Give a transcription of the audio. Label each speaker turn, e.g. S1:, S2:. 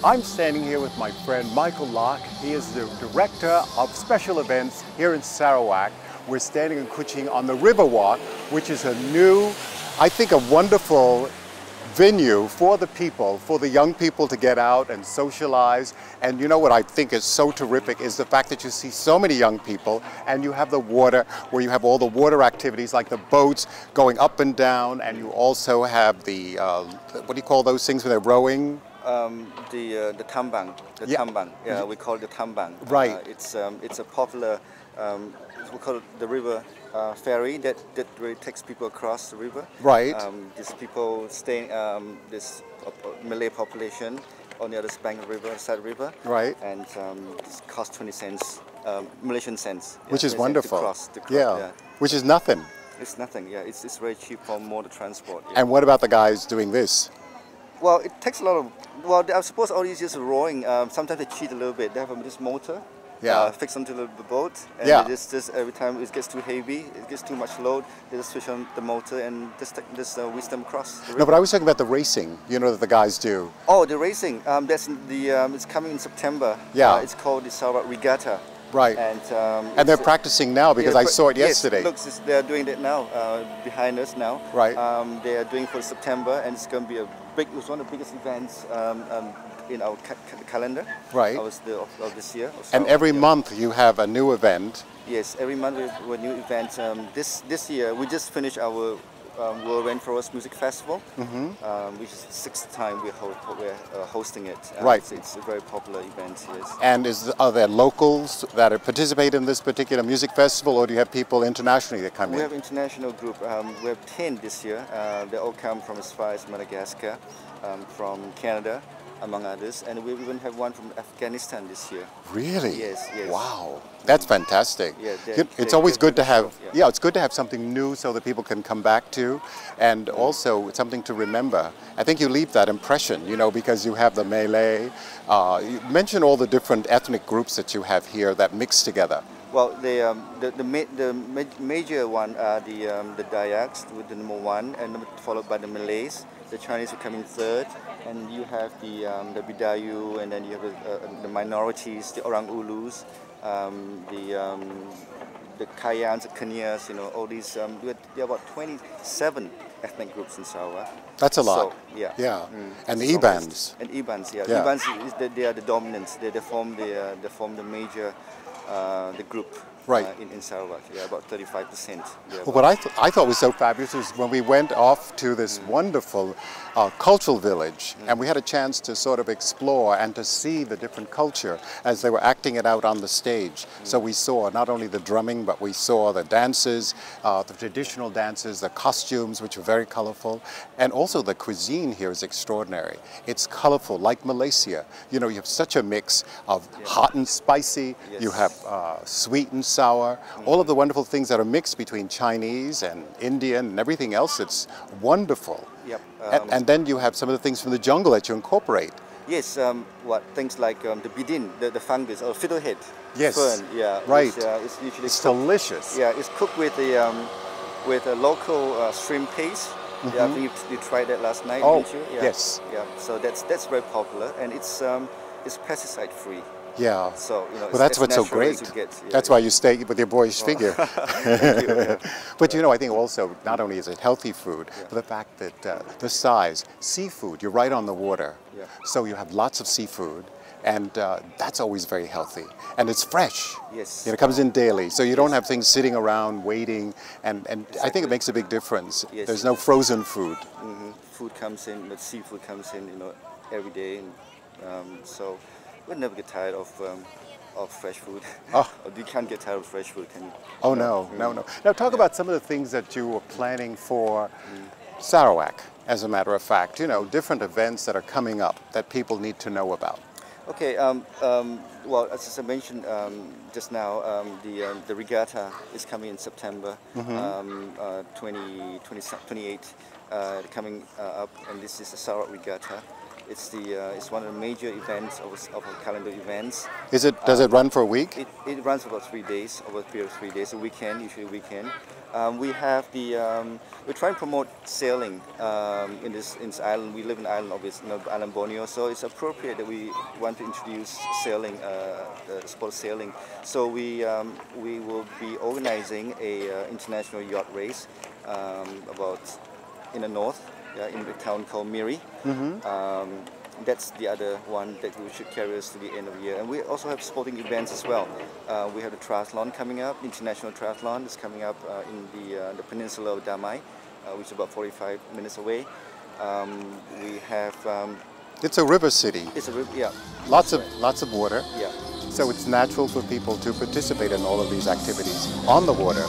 S1: I'm standing here with my friend Michael Locke. He is the Director of Special Events here in Sarawak. We're standing in Kuching on the Riverwalk, which is a new, I think a wonderful venue for the people, for the young people to get out and socialize. And you know what I think is so terrific is the fact that you see so many young people and you have the water where you have all the water activities like the boats going up and down, and you also have the, what do you call those things when they're rowing?
S2: The tambang, tambang. Yeah, we call it the tambang.
S1: Right.
S2: It's a popular, we call it the river ferry that really takes people across the river.
S1: Right.
S2: These people staying, this Malay population on the other bank of the river, side of the river.
S1: Right.
S2: And it costs 20 cents, Malaysian cents.
S1: Which is
S2: 20 cents
S1: wonderful.
S2: To cross,
S1: yeah. Which is nothing.
S2: It's nothing. Yeah, it's very cheap for motor transport. Yeah.
S1: And what about the guys doing this?
S2: Well, it takes a lot of, well, I suppose all these just rowing. Sometimes they cheat a little bit. They have this motor fixed onto the boat, and just every time it gets too heavy, it gets too much load, they just switch on the motor and just whisk them across the river.
S1: No, but I was talking about the racing, you know, that the guys do.
S2: Oh, the racing. That's it's coming in September.
S1: Yeah.
S2: It's called the Sarawak Regatta.
S1: Right.
S2: And
S1: they're practicing now because I saw it yesterday.
S2: Yes, they're doing it now, behind us now.
S1: Right.
S2: They are doing for September, and it's going to be it's one of the biggest events in our calendar.
S1: Right.
S2: Of this year.
S1: And every month you have a new event.
S2: Yes, every month we have a new event. This year we just finished our World Rainforest Music Festival, which is the 6th time we're hosting it.
S1: Right.
S2: It's a very popular event, yes.
S1: And are there locals that participate in this particular music festival, or do you have people internationally that come in?
S2: We have an international group. We have 10 this year. They all come from as far as Madagascar, from Canada, among others, and we even have one from Afghanistan this year.
S1: Really?
S2: Yes, yes.
S1: Wow, that's fantastic.
S2: Yeah,
S1: it's always good to have, it's good to have something new so that people can come back to, and also something to remember. I think you leave that impression, you know, because you have the Malay. You mention all the different ethnic groups that you have here that mix together.
S2: Well, the major one are the Dayaks with the #1, and followed by the Malays. The Chinese will come in 3rd, and you have the Bidayu, and then you have the minorities, the Orang Ulus, the Kayans, the Kenyans, you know, all these. There are about 27 ethnic groups in Sarawak.
S1: That's a lot.
S2: So, yeah.
S1: Yeah. And the Ibans.
S2: And Ibans, yeah. Ibans, they are the dominants. They form the major the group.
S1: Right.
S2: In Sarawak, yeah, about 35%.
S1: Well, what I thought was so fabulous was when we went off to this wonderful cultural village, and we had a chance to sort of explore and to see the different culture as they were acting it out on the stage. So we saw not only the drumming, but we saw the dances, the traditional dances, the costumes, which were very colorful, and also the cuisine here is extraordinary. It's colorful, like Malaysia. You know, you have such a mix of hot and spicy, you have sweet and sour, all of the wonderful things that are mixed between Chinese and Indian and everything else. It's wonderful.
S2: Yep.
S1: And then you have some of the things from the jungle that you incorporate.
S2: Yes, things like the bidin, the fungus or fiddlehead.
S1: Yes.
S2: Fern, yeah.
S1: Right.
S2: It's usually
S1: delicious.
S2: Yeah, it's cooked with a local shrimp paste. Yeah, I think you tried that last night, didn't you? Yeah.
S1: Yes.
S2: Yeah. So that's very popular, and it's pesticide free.
S1: Yeah.
S2: So, you know,
S1: well, that's what's so great. That's why you stay with your boyish figure.
S2: Thank you, yeah.
S1: But you know, I think also not only is it healthy food, but the fact that the size, seafood, you're right on the water.
S2: Yeah.
S1: So you have lots of seafood, and that's always very healthy. And it's fresh.
S2: Yes.
S1: You know, it comes in daily, so you don't have things sitting around waiting, and I think it makes a big difference.
S2: Yes.
S1: There's no frozen food.
S2: Food comes in, but seafood comes in, you know, every day, and so we'll never get tired of fresh food. Oh. You can't get tired of fresh food, can you?
S1: Oh, no. Now talk about some of the things that you were planning for Sarawak, as a matter of fact. You know, different events that are coming up that people need to know about.
S2: Okay, well, as I mentioned just now, the regatta is coming in September 28 coming up, and this is the Sarawak Regatta. It's one of the major events of our calendar events.
S1: Does it run for a week?
S2: It runs for about 3 days, over a period of 3 days, a weekend, usually a weekend. We have we try and promote sailing in this island. We live in Ireland, obviously, island Borneo, so it's appropriate that we want to introduce sailing, the sport of sailing. So we will be organizing a international yacht race about in the north, in the town called Miri. That's the other one that we should carry us to the end of the year. And we also have sporting events as well. We have the triathlon coming up, international triathlon is coming up in the peninsula of Damai, which is about 45 minutes away. We have...
S1: it's a river city.
S2: It's a river, yeah.
S1: Lots of water.
S2: Yeah.
S1: So it's natural for people to participate in all of these activities on the water.